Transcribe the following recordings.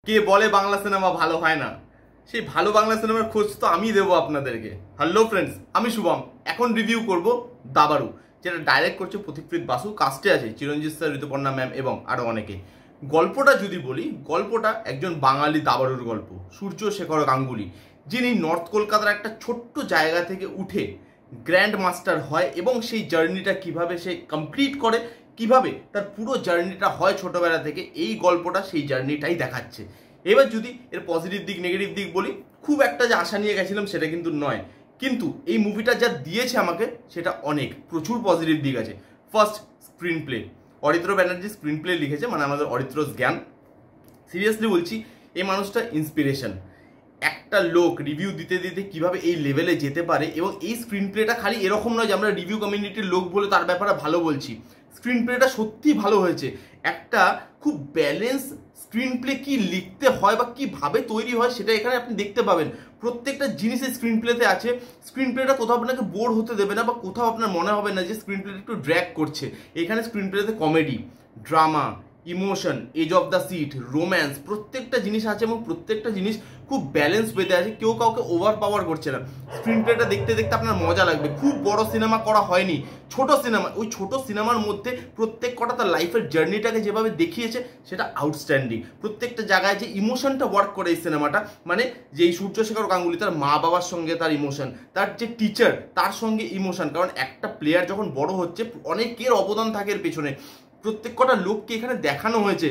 কে বলে বাংলা সিনেমা ভালো হয় না, সেই ভালো বাংলা সিনেমার খোঁজ তো আমি দেবো আপনাদেরকে। হ্যালো ফ্রেন্ডস, আমি শুভম। এখন রিভিউ করব দাবারু, যেটা ডাইরেক্ট করছে পথিকৃৎ বাসু। কাস্টে আছে চিরঞ্জিত স্যার, ঋতুপর্ণা ম্যাম এবং আরও অনেকে। গল্পটা যদি বলি, গল্পটা একজন বাঙালি দাবারুর গল্প, সূর্য শেখর গাঙ্গুলি, যিনি নর্থ কলকাতার একটা ছোট্ট জায়গা থেকে উঠে গ্র্যান্ড মাস্টার হয় এবং সেই জার্নিটা কিভাবে সে কমপ্লিট করে, কিভাবে তার পুরো জার্নিটা হয় ছোটবেলা থেকে, এই গল্পটা সেই জার্নিটাই দেখাচ্ছে। এবার যদি এর পজিটিভ দিক নেগেটিভ দিক বলি, খুব একটা যে আশা নিয়ে গেছিলাম সেটা কিন্তু নয়, কিন্তু এই মুভিটা যা দিয়েছে আমাকে সেটা অনেক, প্রচুর পজিটিভ দিক আছে। First, screen play. Aritra Banerjee screen play লিখেছে, মানে আমাদের অরিত্রস জ্ঞান। সিরিয়াসলি বলছি, এই মানুষটা ইন্সপিরেশন। একটা লোক রিভিউ দিতে দিতে কিভাবে এই লেভেলে যেতে পারে, এবং এই স্ক্রিন প্লেটা খালি এরকম নয় যে আমরা রিভিউ কমিউনিটির লোক বলে তার ব্যাপারে ভালো বলছি। স্ক্রিন প্লেটা সত্যি ভালো হয়েছে। একটা খুব ব্যালেন্স স্ক্রিন প্লে কি লিখতে হয় বা কিভাবে তৈরি হয় সেটা এখানে আপনি দেখতে পাবেন। প্রত্যেকটা জিনিসের স্ক্রিন প্লেতে আছে। স্ক্রিন প্লেটা কোথাও আপনাকে বোর হতে দেবে না, বা কোথাও আপনার মনে হবে না যে স্ক্রিন প্লেটা একটু ড্র্যাগ করছে। এখানে স্ক্রিন প্লেতে comedy, drama, emotion, edge of the seat, romance, প্রত্যেকটা জিনিস আছে এবং প্রত্যেকটা জিনিস খুব ব্যালেন্স পেতে আছে। কেউ কাউকে ওভার পাওয়ার করছে না। স্ক্রিন প্লেটা দেখতে দেখতে আপনার মজা লাগবে। খুব বড় সিনেমা করা হয়নি, ছোট সিনেমা। ওই ছোট সিনেমার মধ্যে প্রত্যেক কটা তার লাইফের জার্নিটাকে যেভাবে দেখিয়েছে সেটা আউটস্ট্যান্ডিং। প্রত্যেকটা জায়গায় যে ইমোশনটা ওয়ার্ক করে এই সিনেমাটা, মানে যে এই সূর্যশেখর গাঙ্গুলি, তার মা বাবার সঙ্গে তার ইমোশন, তার যে টিচার তার সঙ্গে ইমোশন। কারণ একটা প্লেয়ার যখন বড় হচ্ছে, অনেকের অবদান থাকে এর পেছনে। প্রত্যেক কটা লোককে এখানে দেখানো হয়েছে,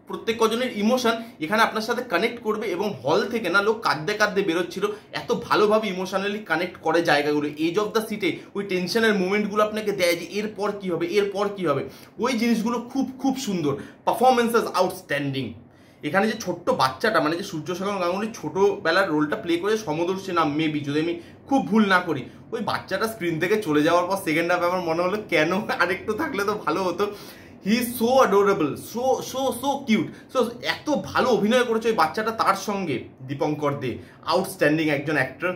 প্রত্যেক কজনের ইমোশন এখানে আপনার সাথে কানেক্ট করবে, এবং হল থেকে না লোক কাঁদতে কাঁদতে বেরোচ্ছিল, এত ভালোভাবে ইমোশনালি কানেক্ট করে জায়গাগুলো। এজ অফ দ্য সিটে ওই টেনশনের মুভমেন্টগুলো আপনাকে দেয় যে এরপর কি হবে, এরপর কি হবে, ওই জিনিসগুলো খুব খুব সুন্দর। Performances outstanding. এখানে যে ছোট্ট বাচ্চাটা, মানে যে সূর্যশেখর গাঙ্গুলি ছোটোবেলার রোলটা প্লে করে, সমদর্শী নাম মেবি, যদি আমি খুব ভুল না করি, ওই বাচ্চাটা স্ক্রিন থেকে চলে যাওয়ার পর সেকেন্ড হাফে আমার মনে হলো কেন আরেকটু থাকলে তো ভালো হতো। He is so adorable, so so so cute. So এত ভালো অভিনয় করেছে ওই বাচ্চাটা। তার সঙ্গে দীপঙ্কর দে, আউটস্ট্যান্ডিং একজন অ্যাক্টর।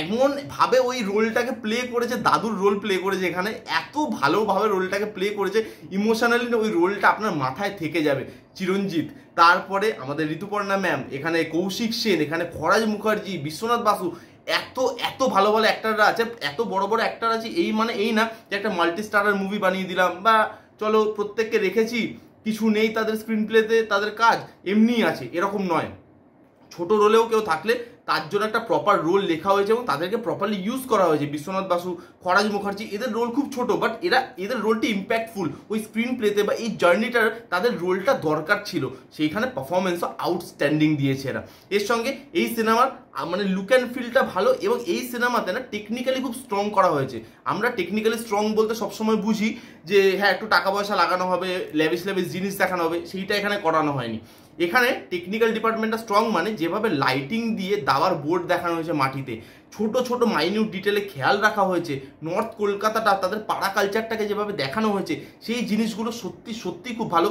এমন ভাবে ওই রোলটাকে প্লে করেছে, দাদুর রোল প্লে করেছে এখানে, এত ভালোভাবে রোলটাকে প্লে করেছে, ইমোশনালি ওই রোলটা আপনার মাথায় থেকে যাবে। চিরঞ্জিত, তারপরে আমাদের ঋতুপর্ণা ম্যাম, এখানে কৌশিক সেন, এখানে খরাজ মুখার্জি, বিশ্বনাথ বাসু, এত এত ভালো ভালো অ্যাক্টাররা আছে, এত বড় বড় অ্যাক্টার আছে। এই মানে এই না যে একটা মাল্টি স্টারার মুভি বানিয়ে দিলাম, বা চলো প্রত্যেককে রেখেছি, কিছু নেই তাদের স্ক্রিন প্লেতে, তাদের কাজ এমনিই আছে, এরকম নয়। ছোট রোলেও কেউ থাকলে তার জন্য একটা প্রপার রোল লেখা হয়েছে এবং তাদেরকে প্রপারলি ইউজ করা হয়েছে। বিশ্বনাথ বাসু, খরাজ মুখার্জি, এদের রোল খুব ছোট, বাট এদের রোলটি ইম্প্যাক্টফুল। ওই স্ক্রিন প্লেতে বা এই জার্নিটার তাদের রোলটা দরকার ছিল, সেইখানে পারফরমেন্সও আউটস্ট্যান্ডিং দিয়েছে এরা। এর সঙ্গে এই সিনেমার মানে লুক অ্যান্ড ফিলটা ভালো, এবং এই সিনেমাতে না টেকনিক্যালি খুব স্ট্রং করা হয়েছে। আমরা টেকনিক্যালি স্ট্রং বলতে সবসময় বুঝি যে হ্যাঁ একটু টাকা পয়সা লাগানো হবে, লেভিশ জিনিস দেখানো হবে, সেইটা এখানে করানো হয়নি। এখানে টেকনিক্যাল ডিপার্টমেন্টটা স্ট্রং, মানে যেভাবে লাইটিং দিয়ে দাবার বোর্ড দেখানো হয়েছে মাটিতে, ছোট ছোট মাইনিউট ডিটেলে খেয়াল রাখা হয়েছে, নর্থ কলকাতাটা তাদের পাড়া কালচারটাকে যেভাবে দেখানো হয়েছে, সেই জিনিসগুলো সত্যি সত্যি খুব ভালো।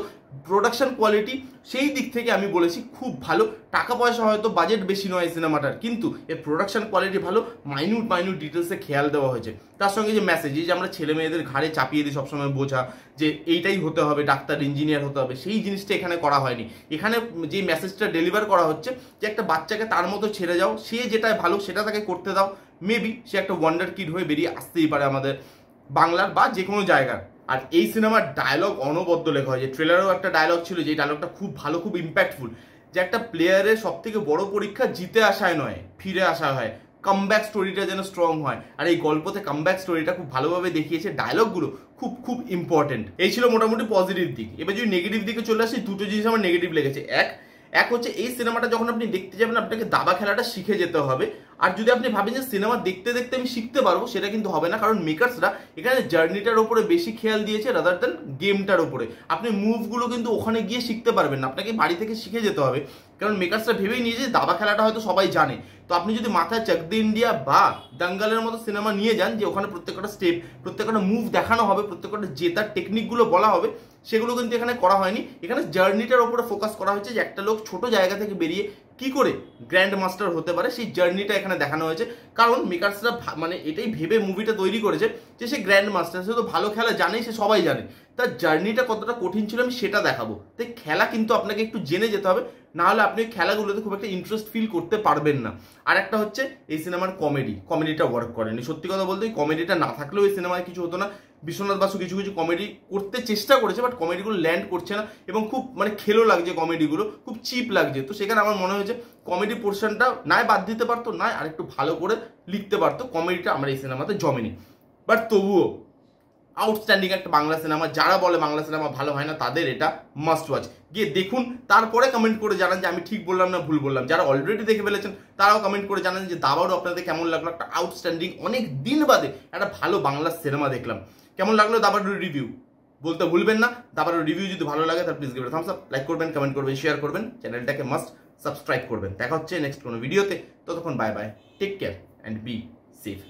প্রোডাকশন কোয়ালিটি সেই দিক থেকে আমি বলেছি খুব ভালো। টাকা পয়সা হয়তো বাজেট বেশি নয় সিনেমাটার, কিন্তু এর প্রোডাকশন কোয়ালিটি ভালো, মাইনিউট মাইনিউট ডিটেলসে খেয়াল দেওয়া হয়েছে। তার সঙ্গে যে মেসেজ, এই যে আমরা ছেলে মেয়েদের ঘাড়ে চাপিয়ে দিই সবসময় বোঝা যে এইটাই হতে হবে, ডাক্তার ইঞ্জিনিয়ার হতে হবে, সেই জিনিসটা এখানে করা হয়নি। এখানে যে মেসেজটা ডেলিভার করা হচ্ছে যে একটা বাচ্চাকে তার মতো ছেড়ে যাও, সে যেটাই ভালো সেটা তাকে করতে দাও, মেবি সে একটা ওয়ান্ডার কিড হয়ে বেরিয়ে আসতেই পারে আমাদের বাংলার বা যে কোনো জায়গার। আর এই সিনেমার ডায়লগ অনবদ্য লেখা হয়েছে। ট্রেলারেও একটা ডায়লগ ছিল, যে ডায়লগটা খুব ভালো, খুব ইম্প্যাক্টফুল, যে একটা প্লেয়ারের সব থেকে বড় পরীক্ষা জিতে আসায় নয়, ফিরে আসা হয়। কামব্যাক স্টোরিটা যেন স্ট্রং হয়, আর এই গল্পতে কামব্যাক স্টোরিটা খুব ভালোভাবে দেখিয়েছে। ডায়লগগুলো খুব খুব ইম্পর্টেন্ট। এই ছিল মোটামুটি পজিটিভ দিক। এবার যদি নেগেটিভ দিকে চলে আসি, দুটো জিনিস আমার নেগেটিভ লেগেছে। এক হচ্ছে এই সিনেমাটা যখন আপনি দেখতে যাবেন, আপনাকে দাবা খেলাটা শিখে যেতে হবে। আর যদি আপনি ভাবেন যে সিনেমা দেখতে দেখতে আমি শিখতে পারবো, সেটা কিন্তু হবে না। কারণ মেকার্সরা এখানে জার্নিটার উপরে বেশি খেয়াল দিয়েছে রাদার দেন গেমটার উপরে। আপনি মুভগুলো কিন্তু ওখানে গিয়ে শিখতে পারবেন না, আপনাকে বাড়ি থেকে শিখে যেতে হবে। কারণ মেকার্সরা ভেবেই নিয়েছে যে দাবা খেলাটা হয়তো সবাই জানে। তো আপনি যদি মাথায় চাক দে ইন্ডিয়া বা দাঙ্গালের মতো সিনেমা নিয়ে যান, যে ওখানে প্রত্যেকটা স্টেপ, প্রত্যেকটা মুভ দেখানো হবে, প্রত্যেকটা জেতার টেকনিকগুলো বলা হবে, সেগুলো কিন্তু এখানে করা হয়নি। এখানে জার্নিটার উপরে ফোকাস করা হয়েছে, যে একটা লোক ছোট জায়গা থেকে বেরিয়ে কি করে গ্র্যান্ড মাস্টার হতে পারে, সেই জার্নিটা এখানে দেখানো হয়েছে। কারণ মেকার্সরা মানে এটাই ভেবে মুভিটা তৈরি করেছে যে সে গ্র্যান্ড মাস্টার, সে তো ভালো খেলা জানেই, সে সবাই জানে, তার জার্নিটা কতটা কঠিন ছিল আমি সেটা দেখাবো। তাই খেলা কিন্তু আপনাকে একটু জেনে যেতে হবে, না হলে আপনি ওই খেলাগুলোতে খুব একটা ইন্টারেস্ট ফিল করতে পারবেন না। আর একটা হচ্ছে এই সিনেমার কমেডিটা ওয়ার্ক করেনি। সত্যি কথা বলতে এই কমেডিটা না থাকলেও এই সিনেমায় কিছু হতো না। বিশ্বনাথ বাসু কিছু কিছু কমেডি করতে চেষ্টা করেছে, বাট কমেডিগুলো ল্যান্ড করছে না এবং খুব মানে খেলো লাগছে, কমেডিগুলো খুব চিপ লাগছে। তো সেখানে আমার মনে হয়েছে কমেডি পোর্শনটা নাই বাদ দিতে পারতো, নাই আর একটু ভালো করে লিখতে পারতো। কমেডিটা আমার এই সিনেমাতে জমেনি, বাট তবুও আউটস্ট্যান্ডিং একটা বাংলা সিনেমা। যারা বলে বাংলা সিনেমা ভালো হয় না তাদের এটা মাস্ট ওয়াচ, গিয়ে দেখুন, তারপরে কমেন্ট করে জানান যে আমি ঠিক বললাম না ভুল বললাম। যারা অলরেডি দেখে ফেলেছেন তারাও কমেন্ট করে জানান যে দাবারও আপনাদের কেমন লাগলো। একটা আউটস্ট্যান্ডিং অনেক দিন বাদে একটা ভালো বাংলা সিনেমা দেখলাম। কেমন লাগলো দাবারুর রিভিউ বলতে ভুলবেন না। দাবারুর রিভিউ যদি ভালো লাগে তাহলে please give it thumbs up, like করবেন, কমেন্ট করবেন, শেয়ার করবেন, চ্যানেলটাকে মাস্ট সাবস্ক্রাইব করবেন। দেখা হচ্ছে নেক্সট কোনো ভিডিওতে, ততক্ষণ bye bye, take care and be safe.